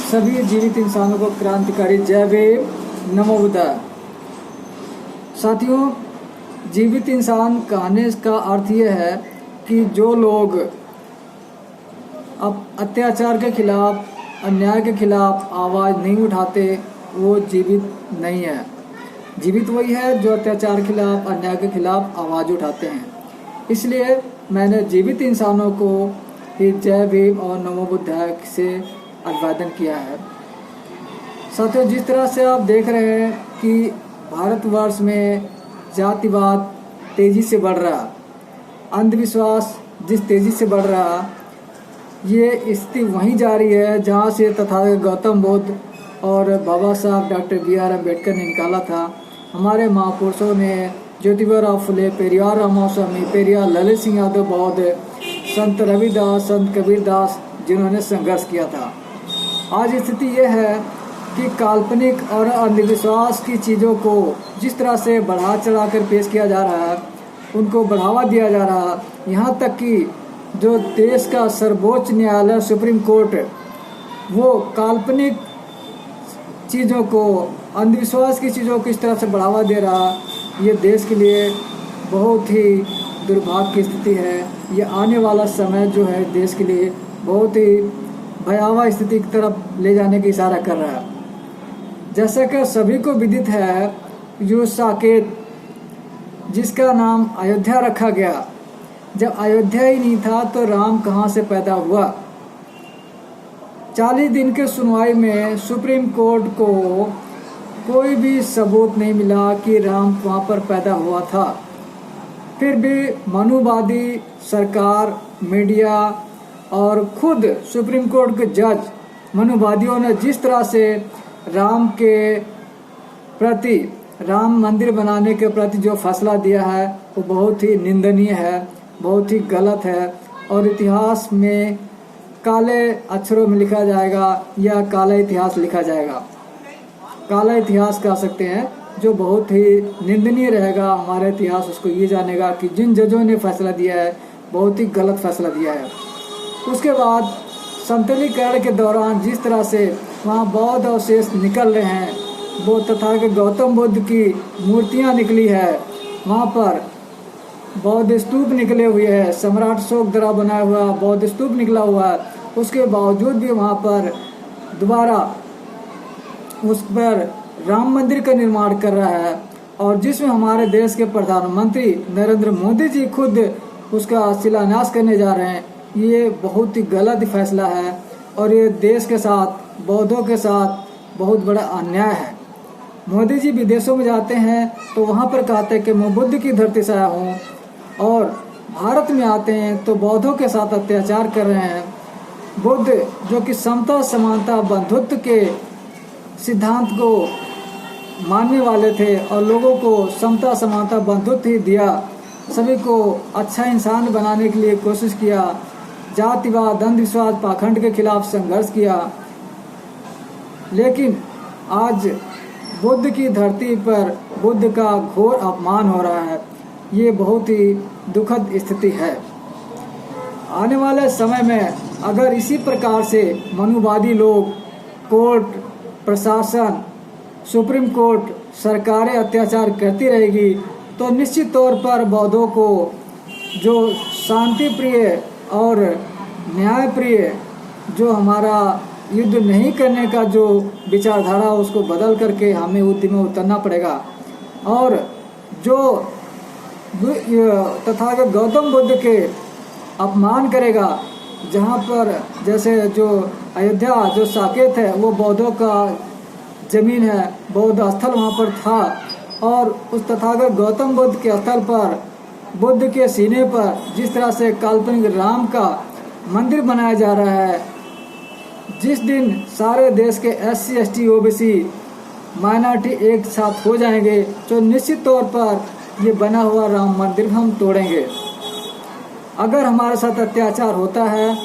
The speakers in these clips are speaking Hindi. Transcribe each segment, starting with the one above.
सभी जीवित इंसानों को क्रांतिकारी जय भीम, नमो बुद्धाय। साथियों, जीवित इंसान कहने का अर्थ यह है कि जो लोग अब अत्याचार के खिलाफ, अन्याय के खिलाफ आवाज़ नहीं उठाते, वो जीवित नहीं है। जीवित वही है जो अत्याचार के खिलाफ, अन्याय के खिलाफ आवाज़ उठाते हैं। इसलिए मैंने जीवित इंसानों को ही जय भीम और नमो बुद्धाय से अभिवादन किया है। साथियों, जिस तरह से आप देख रहे हैं कि भारतवर्ष में जातिवाद तेज़ी से बढ़ रहा, अंधविश्वास जिस तेज़ी से बढ़ रहा, ये स्थिति वहीं जारी है जहाँ से तथागत गौतम बुद्ध और बाबा साहब डॉक्टर बी.आर. अम्बेडकर ने निकाला था। हमारे महापुरुषों ने ज्योतिबा फुले, पेरियार रामास्वामी, पेरियार ललित सिंह यादव बौद्ध, संत रविदास, संत कबीरदास, जिन्होंने संघर्ष किया था। आज स्थिति यह है कि काल्पनिक और अंधविश्वास की चीज़ों को जिस तरह से बढ़ा चढ़ा कर पेश किया जा रहा है, उनको बढ़ावा दिया जा रहा है। यहाँ तक कि जो देश का सर्वोच्च न्यायालय सुप्रीम कोर्ट, वो काल्पनिक चीज़ों को, अंधविश्वास की चीज़ों को इस तरह से बढ़ावा दे रहा, ये देश के लिए बहुत ही दुर्भाग्य की स्थिति है। ये आने वाला समय जो है देश के लिए बहुत ही भयावह स्थिति की तरफ ले जाने की इशारा कर रहा है। जैसा कि सभी को विदित है, जो साकेत जिसका नाम अयोध्या रखा गया, जब अयोध्या ही नहीं था तो राम कहाँ से पैदा हुआ। 40 दिन के सुनवाई में सुप्रीम कोर्ट को कोई भी सबूत नहीं मिला कि राम वहाँ पर पैदा हुआ था। फिर भी मनुवादी सरकार, मीडिया और खुद सुप्रीम कोर्ट के जज, मनुवादियों ने जिस तरह से राम के प्रति, राम मंदिर बनाने के प्रति जो फैसला दिया है, वो बहुत ही निंदनीय है, बहुत ही गलत है और इतिहास में काले अक्षरों में लिखा जाएगा या काला इतिहास लिखा जाएगा। काला इतिहास कह सकते हैं, जो बहुत ही निंदनीय रहेगा। हमारा इतिहास उसको ये जानेगा कि जिन जजों ने फैसला दिया है, बहुत ही गलत फैसला दिया है। उसके बाद समतलीकरण के दौरान जिस तरह से वहाँ बौद्ध अवशेष निकल रहे हैं, वो तथागत गौतम बुद्ध की मूर्तियाँ निकली है, वहाँ पर बौद्ध स्तूप निकले हुए हैं, सम्राट अशोक द्वारा बनाया हुआ बौद्ध स्तूप निकला हुआ है। उसके बावजूद भी वहाँ पर दोबारा उस पर राम मंदिर का निर्माण कर रहा है, और जिसमें हमारे देश के प्रधानमंत्री नरेंद्र मोदी जी खुद उसका शिलान्यास करने जा रहे हैं। ये बहुत ही गलत फैसला है और ये देश के साथ, बौद्धों के साथ बहुत बड़ा अन्याय है। मोदी जी विदेशों में जाते हैं तो वहाँ पर कहते हैं कि मैं बुद्ध की धरती से आया हूँ, और भारत में आते हैं तो बौद्धों के साथ अत्याचार कर रहे हैं। बुद्ध जो कि समता, समानता, बंधुत्व के सिद्धांत को मानने वाले थे और लोगों को समता, समानता, बंधुत्व ही दिया, सभी को अच्छा इंसान बनाने के लिए कोशिश किया, जातिवाद, अंधविश्वास, पाखंड के खिलाफ संघर्ष किया। लेकिन आज बुद्ध की धरती पर बुद्ध का घोर अपमान हो रहा है। ये बहुत ही दुखद स्थिति है। आने वाले समय में अगर इसी प्रकार से मनुवादी लोग, कोर्ट, प्रशासन, सुप्रीम कोर्ट, सरकारें अत्याचार करती रहेगी, तो निश्चित तौर पर बौद्धों को, जो शांति प्रिय और न्याय प्रिय, जो हमारा युद्ध नहीं करने का जो विचारधारा, उसको बदल करके हमें युद्ध में उतरना पड़ेगा। और जो तथागत गौतम बुद्ध के अपमान करेगा, जहाँ पर जैसे जो अयोध्या, जो साकेत है, वो बौद्धों का जमीन है, बौद्ध स्थल वहाँ पर था, और उस तथागत गौतम बुद्ध के स्थल पर, बुद्ध के सीने पर जिस तरह से काल्पनिक राम का मंदिर बनाया जा रहा है, जिस दिन सारे देश के SC, ST, OBC माइनॉरिटी एक साथ हो जाएंगे, तो निश्चित तौर पर ये बना हुआ राम मंदिर हम तोड़ेंगे। अगर हमारे साथ अत्याचार होता है,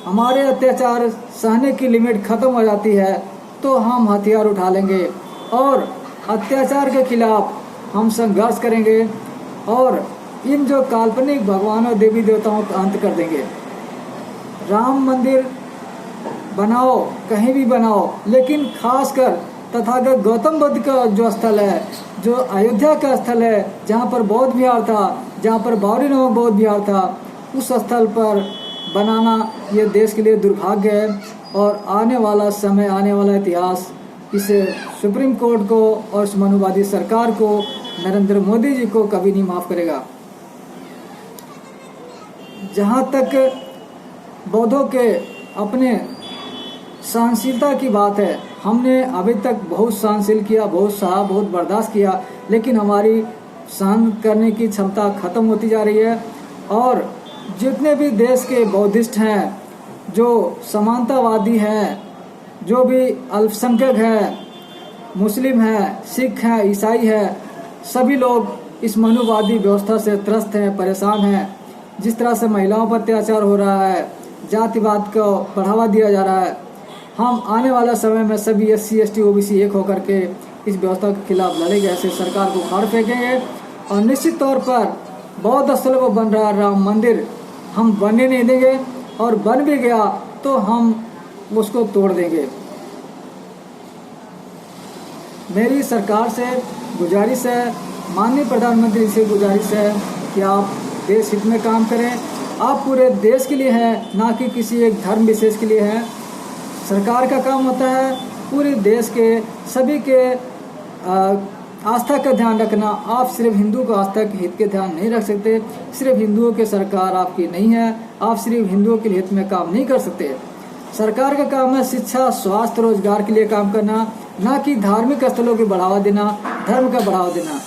हमारे अत्याचार सहने की लिमिट ख़त्म हो जाती है, तो हम हथियार उठा लेंगे और अत्याचार के खिलाफ हम संघर्ष करेंगे और इन जो काल्पनिक भगवानों, देवी देवताओं का अंत कर देंगे। राम मंदिर बनाओ, कहीं भी बनाओ, लेकिन खासकर तथागत गौतम बुद्ध का जो स्थल है, जो अयोध्या का स्थल है, जहाँ पर बौद्ध विहार था, जहाँ पर बावरी नामक बौद्ध विहार था, उस स्थल पर बनाना ये देश के लिए दुर्भाग्य है। और आने वाला समय, आने वाला इतिहास इस सुप्रीम कोर्ट को और इस मनुवादी सरकार को, नरेंद्र मोदी जी को कभी नहीं माफ़ करेगा। जहाँ तक बौद्धों के अपने सहनशीलता की बात है, हमने अभी तक बहुत सहनशील किया, बहुत सहा, बहुत बर्दाश्त किया, लेकिन हमारी सहन करने की क्षमता खत्म होती जा रही है। और जितने भी देश के बौद्धिस्ट हैं, जो समानतावादी हैं, जो भी अल्पसंख्यक हैं, मुस्लिम हैं, सिख हैं, ईसाई हैं, सभी लोग इस मनुवादी व्यवस्था से त्रस्त हैं, परेशान हैं। जिस तरह से महिलाओं पर अत्याचार हो रहा है, जातिवाद को बढ़ावा दिया जा रहा है, हम आने वाला समय में सभी SC ST OBC एक होकर के इस व्यवस्था के खिलाफ लड़ेंगे, ऐसे सरकार को उखाड़ फेंकेंगे। और निश्चित तौर पर बौद्ध स्थलों पर बन रहा राम मंदिर हम बनने नहीं देंगे, और बन भी गया तो हम उसको तोड़ देंगे। मेरी सरकार से गुजारिश है, माननीय प्रधानमंत्री से गुजारिश है कि आप देश हित में काम करें। आप पूरे देश के लिए हैं, ना कि किसी एक धर्म विशेष के लिए हैं। सरकार का काम होता है पूरे देश के सभी के आस्था का ध्यान रखना। आप सिर्फ हिंदू को आस्था के हित के ध्यान नहीं रख सकते, सिर्फ हिंदुओं की सरकार आपकी नहीं है, आप सिर्फ हिंदुओं के हित में काम नहीं कर सकते। सरकार का काम है शिक्षा, स्वास्थ्य, रोजगार के लिए काम करना, ना कि धार्मिक स्थलों को बढ़ावा देना, धर्म का बढ़ावा देना।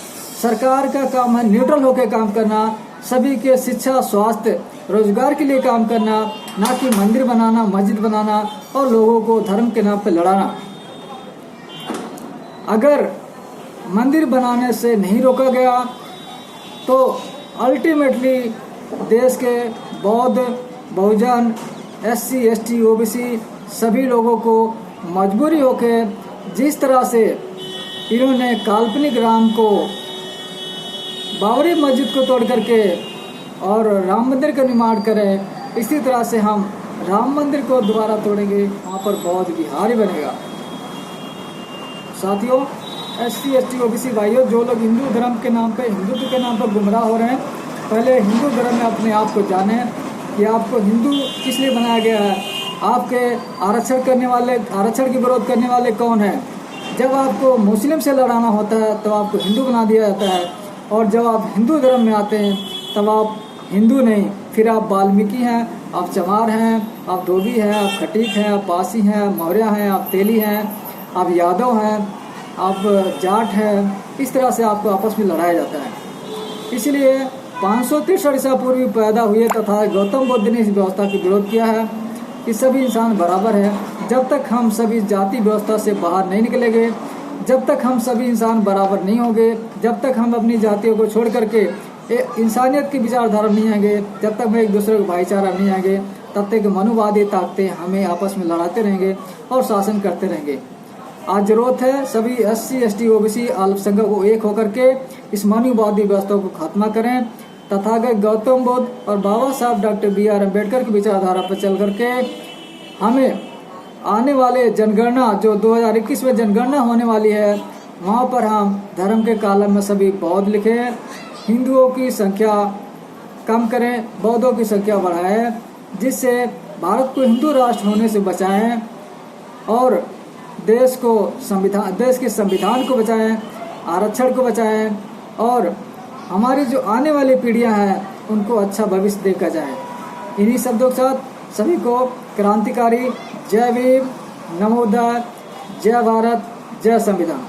सरकार का काम है न्यूट्रल होकर काम करना, सभी के शिक्षा, स्वास्थ्य, रोजगार के लिए काम करना, ना कि मंदिर बनाना, मस्जिद बनाना और लोगों को धर्म के नाम पर लड़ाना। अगर मंदिर बनाने से नहीं रोका गया तो अल्टीमेटली देश के बौद्ध, बहुजन, SC ST OBC सभी लोगों को मजबूरी होकर जिस तरह से इन्होंने काल्पनिक राम को, बाबरी मस्जिद को तोड़ करके और राम मंदिर का निर्माण करें, इसी तरह से हम राम मंदिर को दोबारा तोड़ेंगे, वहाँ पर बौद्ध विहार ही बनेगा। साथियों, SC ST OBC भाइयों, जो लोग हिंदू धर्म के नाम पे, हिंदुत्व के नाम पर गुमराह हो रहे हैं, पहले हिंदू धर्म में अपने आप को जाने कि आपको हिंदू किस लिए बनाया गया है। आपके आरक्षण करने वाले, आरक्षण की विरोध करने वाले कौन है। जब आपको मुस्लिम से लड़ाना होता है तो आपको हिंदू बना दिया जाता है, और जब आप हिंदू धर्म में आते हैं तब आप हिंदू नहीं, फिर आप वाल्मीकि हैं, आप चमार हैं, आप धोबी हैं, आप खटीक हैं, आप पासी हैं, मौर्य हैं, आप तेली हैं, आप यादव हैं, आप जाट हैं। इस तरह से आपको आपस में लड़ाया जाता है। इसलिए 563 ईसा पूर्व पैदा हुए तथा गौतम बुद्ध ने इस व्यवस्था की विरोध किया है कि सभी इंसान बराबर है। जब तक हम सभी जाति व्यवस्था से बाहर नहीं निकलेंगे, जब तक हम सभी इंसान बराबर नहीं होंगे, जब तक हम अपनी जातियों को छोड़ करके इंसानियत की विचारधारा नहीं आएंगे, जब तक हम एक दूसरे को भाईचारा नहीं आएंगे, तब तक मनुवादी ताकतें हमें आपस में लड़ाते रहेंगे और शासन करते रहेंगे। आज जरूरत है सभी SC ST OBC अल्पसंख्यक को एक होकर के इस मनुवादी व्यवस्था को खत्म करें, तथागत गौतम बुद्ध और बाबा साहब डॉक्टर BR अम्बेडकर की विचारधारा पर चल करके हमें आने वाले जनगणना, जो 2021 में जनगणना होने वाली है, वहाँ पर हम धर्म के कॉलम में सभी बौद्ध लिखें, हिंदुओं की संख्या कम करें, बौद्धों की संख्या बढ़ाएं, जिससे भारत को हिंदू राष्ट्र होने से बचाएं और देश के संविधान को बचाएं, आरक्षण को बचाएं और हमारी जो आने वाली पीढ़ियां हैं उनको अच्छा भविष्य देखा जाए। इन्हीं शब्दों के साथ सभी को क्रांतिकारी जय भीम, नमो बुद्धाय, जय भारत, जय संविधान।